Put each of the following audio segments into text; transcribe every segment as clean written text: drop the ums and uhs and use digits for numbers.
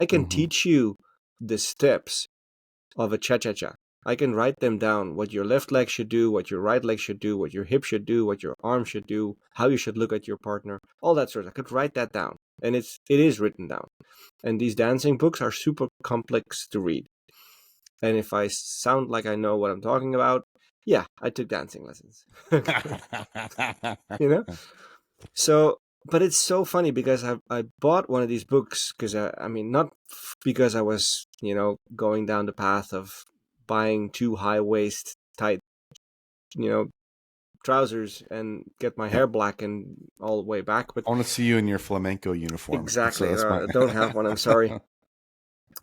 I can teach you the steps of a cha-cha-cha. I can write them down, what your left leg should do, what your right leg should do, what your hip should do, what your arm should do, how you should look at your partner, all that sort of. I could write that down, and it is written down. And these dancing books are super complex to read. And if I sound like I know what I'm talking about, yeah, I took dancing lessons. You know? So, but it's so funny because I bought one of these books because I mean, not because I was, going down the path of buying too high waist tight, trousers and get my hair black and all the way back. But I want to see you in your flamenco uniform. exactly, That's I don't have one. I'm sorry.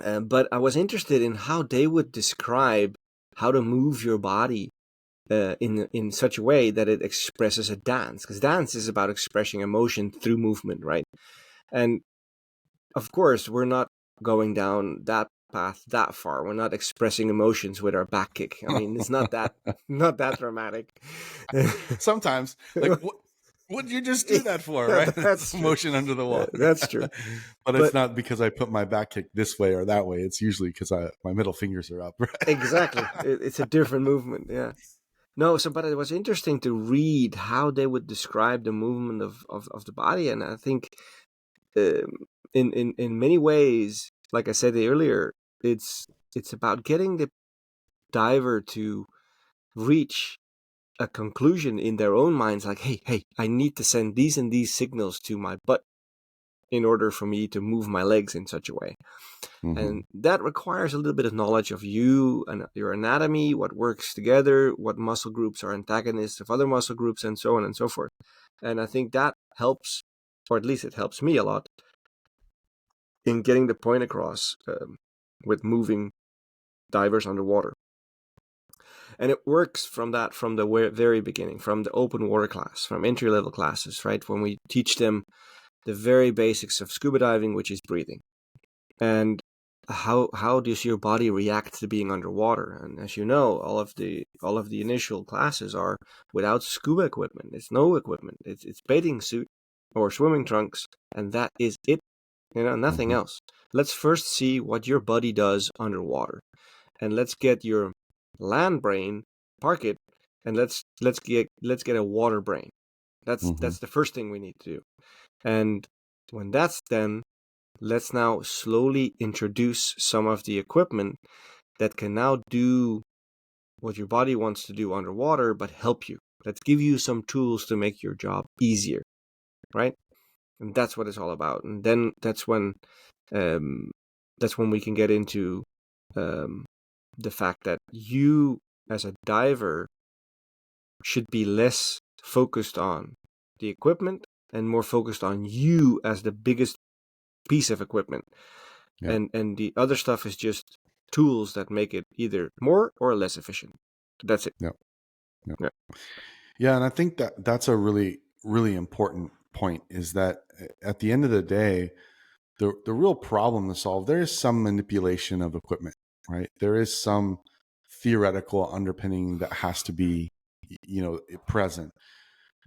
But I was interested in how they would describe how to move your body in such a way that it expresses a dance, because dance is about expressing emotion through movement, right? And of course, we're not going down that path that far. We're not expressing emotions with our back kick. I mean, it's not that dramatic. Sometimes, like, what did you just do that for, right? That's motion under the wall. That's true. But it's not because I put my back kick this way or that way. It's usually because my middle fingers are up. Right? Exactly. It's a different movement. Yeah. No, but it was interesting to read how they would describe the movement of the body. And I think in many ways, like I said earlier, it's about getting the diver to reach a conclusion in their own minds, like, hey, I need to send these and these signals to my butt in order for me to move my legs in such a way. And that requires a little bit of knowledge of you and your anatomy, what works together, what muscle groups are antagonists of other muscle groups, and so on and so forth. And I think that helps, or at least it helps me a lot, in getting the point across with moving divers underwater. And it works from the very beginning, from the open water class, from entry-level classes, right? When we teach them the very basics of scuba diving, which is breathing. And how does your body react to being underwater? And as you know, all of the initial classes are without scuba equipment. It's no equipment. It's bathing suit or swimming trunks, and that is it. Nothing else. Let's first see what your body does underwater, and let's get your land brain, park it, and let's get a water brain. That's the first thing we need to do. And when that's done, let's now slowly introduce some of the equipment that can now do what your body wants to do underwater, but help you. Let's give you some tools to make your job easier, right? And that's what it's all about. And then that's when we can get into the fact that you, as a diver, should be less focused on the equipment and more focused on you as the biggest piece of equipment. Yeah. And the other stuff is just tools that make it either more or less efficient. That's it. Yeah, and I think that's a really, really important point, is that at the end of the day, the real problem to solve, there is some manipulation of equipment, right? There is some theoretical underpinning that has to be, present.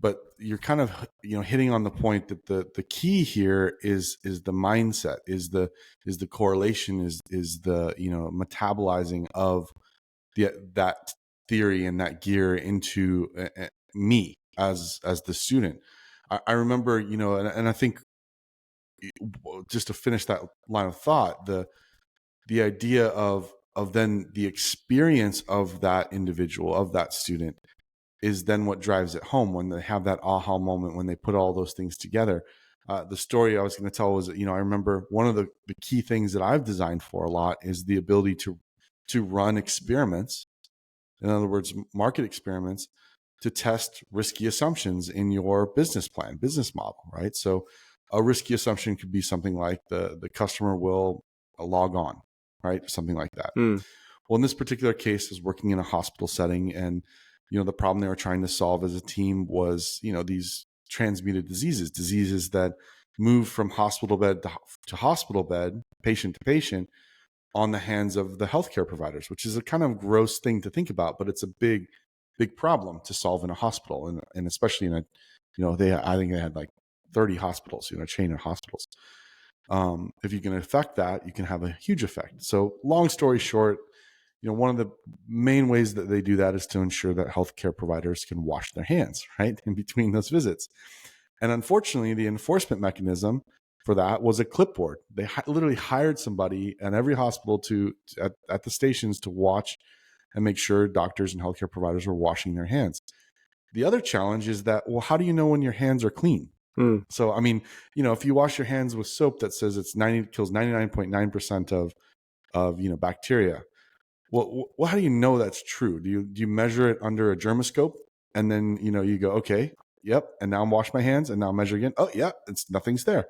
But you're kind of, hitting on the point that the key here is the mindset, is the correlation, is the, metabolizing of that theory and that gear into me as the student. I remember, and I think, just to finish that line of thought, the idea of then the experience of that individual, of that student, is then what drives it home when they have that aha moment, when they put all those things together. The story I was going to tell was, I remember one of the key things that I've designed for a lot is the ability to run experiments. In other words, market experiments, to test risky assumptions in your business plan, business model, right? So a risky assumption could be something like the customer will log on, right? Something like that. Well, in this particular case, I was working in a hospital setting, and the problem they were trying to solve as a team was, these transmuted diseases that move from hospital bed to hospital bed, patient to patient, on the hands of the healthcare providers, which is a kind of gross thing to think about, but it's a big problem to solve in a hospital, and especially in a, I think they had like 30 hospitals, a chain of hospitals. If you can affect that, you can have a huge effect. So long story short, one of the main ways that they do that is to ensure that healthcare providers can wash their hands, right, in between those visits. And unfortunately, the enforcement mechanism for that was a clipboard. They literally hired somebody at every hospital at the stations to watch and make sure doctors and healthcare providers were washing their hands. The other challenge is that, well, how do you know when your hands are clean? So, I mean, if you wash your hands with soap that says kills 99.9% of bacteria, well, how do you know that's true? Do you measure it under a germoscope, and then you go, okay, yep, and now I'm wash my hands, and now measure again. Oh, yeah, nothing's there.